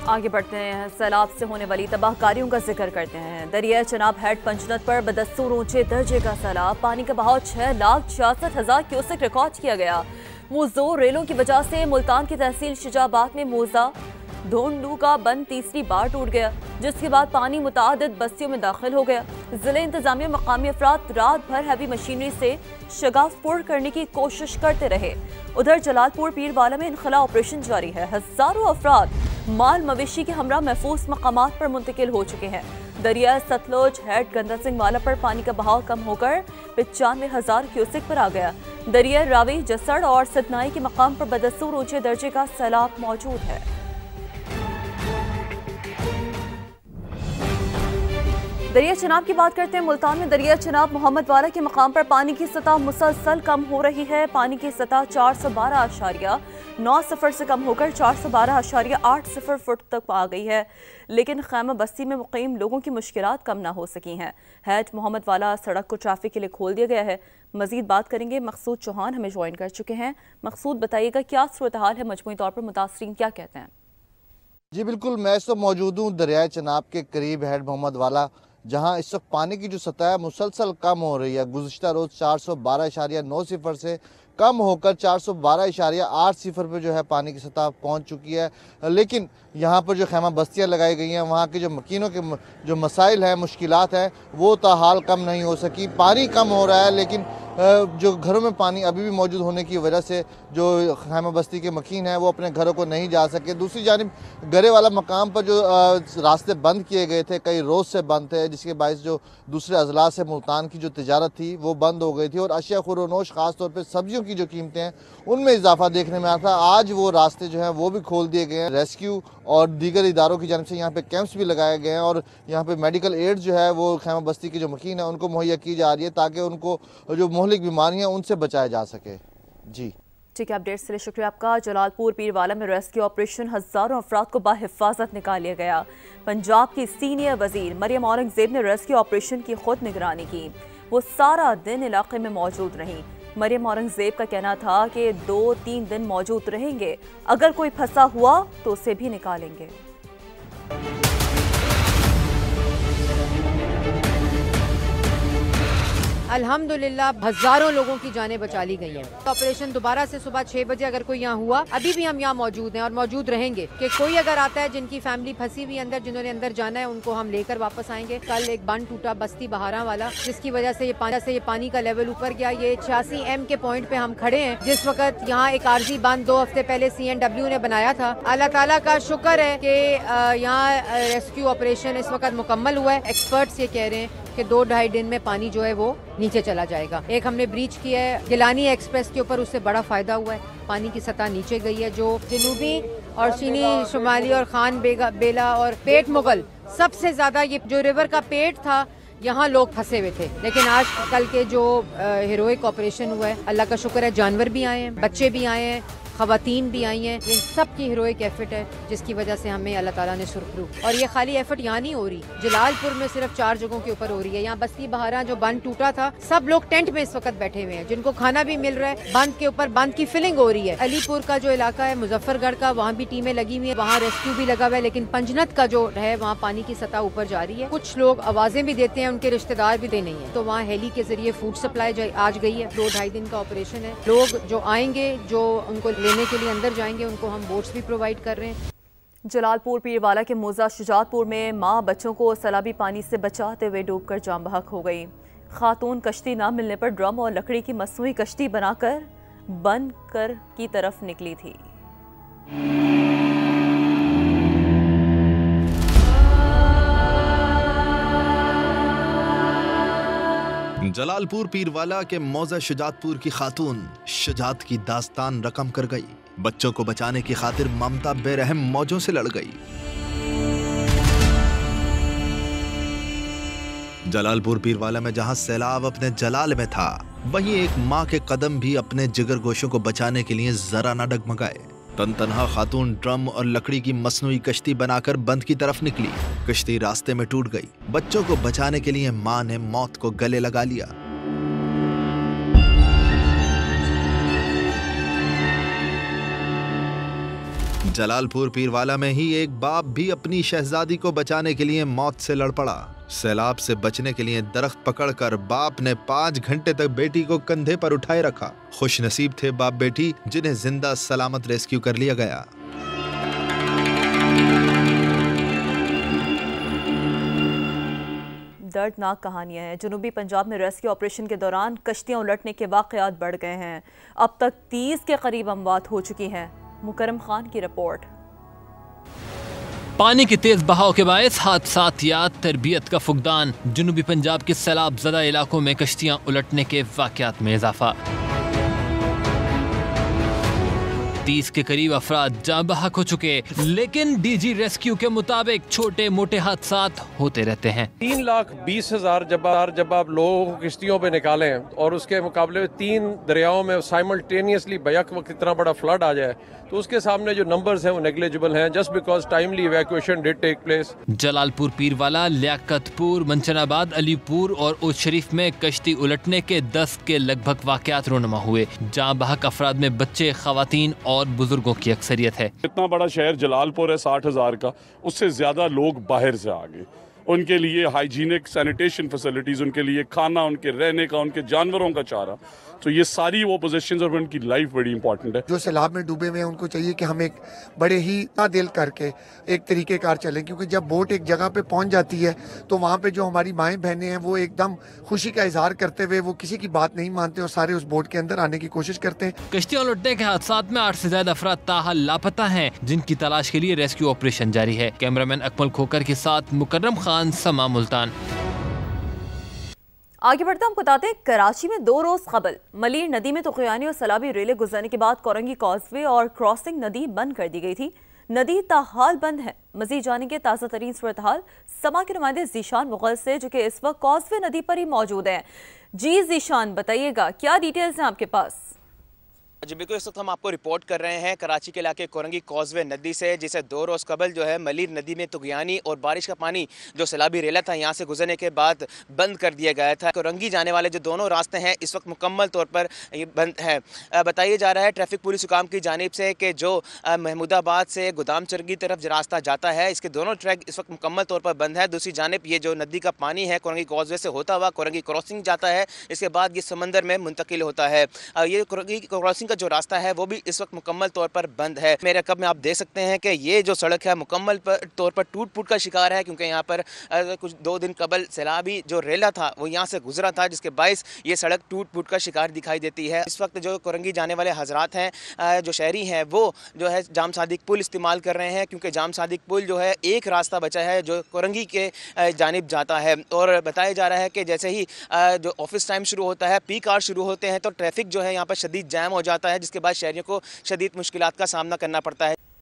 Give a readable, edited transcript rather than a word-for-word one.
आगे बढ़ते हैं, सैलाब से होने वाली तबाहकारियों का जिक्र करते हैं। दरिया चनाब हेड पंचनद पर बदस्तूर ऊंचे दर्जे का सैलाब, पानी का बहाव 6,66,000 क्यूसेक रिकॉर्ड किया गया। मुजोर रेलों की वजह से मुल्तान की तहसील शुजाबाद में मोजा धोंडू का बंद तीसरी बार टूट गया, जिसके बाद पानी मुतादिद बस्तियों में दाखिल हो गया। जिले इंतजामिया मकामी अफराद रात भर हैवी मशीनरी से शगाफ पुर करने की कोशिश करते रहे। उधर जलालपुर पीरवाला में इनखला ऑपरेशन जारी है। हजारों अफराद माल मवेशी के हमरा महफूज मकामात पर मुंतकिल हो चुके हैं। दरिया सतलुज हेड गंदा सिंह वाला पर पानी का बहाव कम होकर 95,000 क्यूसेक पर आ गया। दरिया रावी जसड़ और सतनाई के मकाम पर बदस्तूर ऊंचे दर्जे का सैलाब मौजूद है। दरिया चनाब की बात करते हैं। मुल्तान में दरिया चनाब मोहम्मद वाला के मकाम पर पानी की सतह मुसलसल कम हो रही है। पानी की सतह 412.90 से कम होकर 412.80 फुट तक आ गई है, लेकिन खैमा बस्ती में मुकीम लोगों की मुश्किलात कम ना हो सकी हैं। हैड मोहम्मद वाला सड़क को ट्रैफिक के लिए खोल दिया गया है। मजीद बात करेंगे, मकसूद चौहान हमें ज्वाइन कर चुके हैं। मकसूद, बताइएगा क्या सूरत हाल है, मजमूई तौर पर मुतासरीन क्या कहते हैं? जी बिल्कुल, मैं इस वक्त मौजूद हूँ दरिया चनाब के करीब हेड मोहम्मद वाला, जहां इस वक्त पानी की जो सतह है मुसलसल कम हो रही है। गुज़िश्ता रोज़ 412.90 से कम होकर 412.80 पे जो है पानी की सतह पहुंच चुकी है। लेकिन यहाँ पर जो खैमा बस्तियाँ लगाई गई हैं, वहाँ के जो मकीनों के जो मसाइल हैं, मुश्किलात हैं, वो ताहाल कम नहीं हो सकी। पानी कम हो रहा है, लेकिन जो घरों में पानी अभी भी मौजूद होने की वजह से जो खैमा बस्ती के मकीन हैं वो अपने घरों को नहीं जा सके। दूसरी जानिब गरे वाला मकाम पर जो रास्ते बंद किए गए थे, कई रोज़ से बंद थे, जिसके बायस जो दूसरे अजला से मुल्तान की जो तिजारत थी वो बंद हो गई थी और अशिया खुरोनोश ख़ास तौर पर सब्जियों की जो कीमतें हैं उनमें इजाफा देखने में आता। आज वो रास्ते जो हैं वो भी खोल दिए गए हैं। रेस्क्यू और दीगर इदारों की जानिब से यहाँ पे कैंप्स भी लगाए गए हैं और यहाँ पे मेडिकल एड जो है वो खैमा बस्ती की जो मकीन है उनको मुहैया की जा रही है, ताकि उनको जो मोहलिक बीमारियाँ उनसे बचाया जा सके। जी ठीक है, अपडेट्स के लिए शुक्रिया आपका। जलालपुर पीरवाला में रेस्क्यू ऑपरेशन, हजारों अफराद को बाहिफाजत निकाल लिया गया। पंजाब की सीनियर वजीर मरियम औरंगजेब ने रेस्क्यू ऑपरेशन की खुद निगरानी की। वो सारा दिन इलाके में मौजूद रहीं। मरियम औरंगजेब का कहना था कि 2-3 दिन मौजूद रहेंगे, अगर कोई फंसा हुआ तो उसे भी निकालेंगे। अल्हम्दुलिल्लाह हजारों लोगों की जानें बचा ली गई हैं। ऑपरेशन दोबारा से सुबह 6 बजे अगर कोई यहाँ हुआ, अभी भी हम यहाँ मौजूद हैं और मौजूद रहेंगे कि कोई अगर आता है जिनकी फैमिली फंसी हुई अंदर, जिन्होंने अंदर जाना है, उनको हम लेकर वापस आएंगे। कल एक बंद टूटा बस्ती बहारा वाला, जिसकी वजह से ये पानी का लेवल ऊपर गया। ये 86 M के पॉइंट पे हम खड़े हैं, जिस वक्त यहाँ एक आर्जी बांध 2 हफ्ते पहले CNW ने बनाया था। अल्लाह ताला का शुक्र है कि यहाँ रेस्क्यू ऑपरेशन इस वक्त मुकम्मल हुआ है। एक्सपर्ट्स ये कह रहे हैं कि 2-2.5 दिन में पानी जो है वो नीचे चला जाएगा। एक हमने ब्रीच किया है गिलानी एक्सप्रेस के ऊपर, उससे बड़ा फायदा हुआ है। पानी की सतह नीचे गई है। जो जनूबी और चीनी शुमाली और खान बेला और पेट मुगल, सबसे ज्यादा ये जो रिवर का पेट था यहाँ लोग फंसे हुए थे। लेकिन आज कल के जो हीरोइक ऑपरेशन हुआ है, अल्लाह का शुक्र है, जानवर भी आए हैं, बच्चे भी आए हैं, खवातीन भी आई हैं। ये सब की हीरोइक एफर्ट है, जिसकी वजह से हमें अल्लाह ताला ने सुरखरू। और ये खाली एफर्ट यहाँ नहीं हो रही, जलालपुर में सिर्फ 4 जगहों के ऊपर हो रही है। यहाँ बस्ती बहारा जो बंद टूटा था, सब लोग टेंट में इस वक्त बैठे हुए हैं, जिनको खाना भी मिल रहा है। बंद के ऊपर बंद की फिलिंग हो रही है। अलीपुर का जो इलाका है, मुजफ्फरगढ़ का, वहाँ भी टीमें लगी हुई है, वहाँ रेस्क्यू भी लगा हुआ है। लेकिन पंजनद का जो है, वहाँ पानी की सतह ऊपर जा रही है। कुछ लोग आवाजें भी देते हैं, उनके रिश्तेदार भी दे नहीं है, तो वहाँ हेली के जरिए फूड सप्लाई आज गई है। 2-2.5 दिन का ऑपरेशन है। लोग जो आएंगे, जो उनको लेने के लिए अंदर जाएंगे, उनको हम बोट्स भी प्रोवाइड कर रहे हैं। जलालपुर पीरवाला के मोजा शुजातपुर में मां बच्चों को सैलाबी पानी से बचाते हुए डूबकर जाम बहक हो गई। खातून कश्ती न मिलने पर ड्रम और लकड़ी की मसनूई कश्ती बनाकर बनकर की तरफ निकली थी। जलालपुर पीरवाला के मौजा शुजातपुर की खातून शुजात की दास्तान रकम कर गई। बच्चों को बचाने की खातिर ममता बेरहम मौजों से लड़ गई। जलालपुर पीरवाला में जहां सैलाब अपने जलाल में था, वहीं एक माँ के कदम भी अपने जिगर गोशों को बचाने के लिए जरा न डगमगाए। तनहा खातून ड्रम और लकड़ी की मसनूई कश्ती बनाकर बंद की तरफ निकली। कश्ती रास्ते में टूट गई। बच्चों को बचाने के लिए माँ ने मौत को गले लगा लिया। जलालपुर पीरवाला में ही एक बाप भी अपनी शहजादी को बचाने के लिए मौत से लड़ पड़ा। सैलाब से बचने के लिए दरख्त पकड़कर बाप ने 5 घंटे तक बेटी को कंधे पर उठाए रखा। खुशनसीब थे बाप बेटी जिन्हें जिंदा सलामत रेस्क्यू कर लिया गया। दर्दनाक कहानियां हैं। जनूबी पंजाब में रेस्क्यू ऑपरेशन के दौरान कश्तियां उलटने के वाकयात बढ़ गए हैं। अब तक 30 के करीब अमवात हो चुकी हैं। मुकरम खान की रिपोर्ट। पानी के तेज बहाव के बायस हादसात या तरबियत का फुकदान। जनूबी पंजाब के सैलाब ज़दा इलाकों में कश्तियां उलटने के वाकयात में इजाफा। 30 के करीब अफराद जाँ बहक हो चुके, लेकिन डीजी रेस्क्यू के मुताबिक छोटे मोटे हादसात होते रहते हैं। 3,20,000 जब आप लोगों को किश्तियों पे निकालें और उसके मुकाबले में 3 दरियाओं में साइमल्टेनियसली बैक वक्त इतना बड़ा फ्लड आ जाए तो उसके सामने जो नंबर्स हैं वो नेग्लिजिबल हैं, just because timely evacuation did take place. Jalalpur Pirwala, Liaquatpur, Manchanabad, Alipur और ओज शरीफ में कश्ती उलटने के 10 के लगभग वाकयात रोनुमा हुए। जहाँ बहक अफराद में बच्चे, खवातीन और बुजुर्गों की अक्सरियत है। इतना बड़ा शहर जलालपुर है 60,000 का, उससे ज्यादा लोग बाहर से आ गए। उनके लिए हाइजीनिक सैनिटेशन फैसिलिटीज, उनके लिए खाना, उनके रहने का, उनके जानवरों का चारा, तो ये सारी वो पोजीशंस और उनकी लाइफ बड़ी इंपॉर्टेंट है। जो सैलाब में डूबे हुए हैं उनको चाहिए कि हम एक बड़े ही दिल करके एक तरीकेकार चलें, क्योंकि जब बोट एक जगह पे पहुंच जाती है तो वहाँ पे जो हमारी माएँ बहनें हैं वो एकदम खुशी का इजहार करते हुए वो किसी की बात नहीं मानते और सारे उस बोट के अंदर आने की कोशिश करते हैं। कश्तियां उलटने के हादसात में 8 से ज्यादा अफराद ताहाल लापता हैं, जिनकी तलाश के लिए रेस्क्यू ऑपरेशन जारी है। कैमरामैन अकमल खोकर के साथ मुकर्रम खान, समा, मुल्तान। आगे बढ़ते हम बताते हैं, कराची में 2 रोज कबल मलीर नदी में तुगयानी और सैलाबी रेले गुजरने के बाद कोरंगी कॉजवे और क्रॉसिंग नदी बंद कर दी गई थी। नदी ताहाल बंद है। मजीद जानेंगे ताज़ा तरीन सूरत हाल समा के नुमाइंदे जीशान मुगल से, जो कि इस वक्त कॉजवे नदी पर ही मौजूद है। जी जीशान, बताइएगा क्या डिटेल्स हैं आपके पास? जी बिल्कुल, इस वक्त हम आपको रिपोर्ट कर रहे हैं कराची के इलाके कोरंगी कॉजवे नदी से, जिसे 2 रोज़ कबल जो है मलीर नदी में तुगयानी और बारिश का पानी जो सैलाबी रेला था यहाँ से गुजरने के बाद बंद कर दिया गया था। कोरंगी जाने वाले जो दोनों रास्ते हैं इस वक्त मुकम्मल तौर पर ये बंद है। बताया जा रहा है ट्रैफिक पुलिस हुकाम की जानिब से कि जो महमूदाबाद से गोदाम चरगी तरफ जो रास्ता जाता है, इसके दोनों ट्रैक इस वक्त मुकम्मल तौर पर बंद है। दूसरी जानिब ये जो नदी का पानी है कोरंगी कॉजवे से होता हुआ कोरंगी क्रॉसिंग जाता है, इसके बाद ये समंदर में मुंतकिल होता है। ये कोरंगी क्रॉसिंग का जो रास्ता है वो भी इस वक्त मुकम्मल तौर पर बंद है। मेरे कब में आप देख सकते हैं कि ये जो सड़क है मुकम्मल तौर पर टूट फूट का शिकार है, क्योंकि यहाँ पर कुछ 2 दिन कबल सैलाबी जो रेला था वो यहाँ से गुजरा था, जिसके बायस ये सड़क टूट फूट का शिकार दिखाई देती है। इस वक्त जो कोरंगी जाने वाले हजरात हैं, जो शहरी हैं, वो जो है जाम सादिक पुल इस्तेमाल कर रहे हैं, क्योंकि जाम सादिक पुल जो है एक रास्ता बचा है जो कोरंगी के जानिब जाता है। और बताया जा रहा है कि जैसे ही जो ऑफिस टाइम शुरू होता है, पीक आवर शुरू होते हैं, तो ट्रैफिक जो है यहाँ पर शदीद जैम हो जाता है, जिसके बाद शहरियों को शदीद मुश्किलात का सामना करना पड़ता है।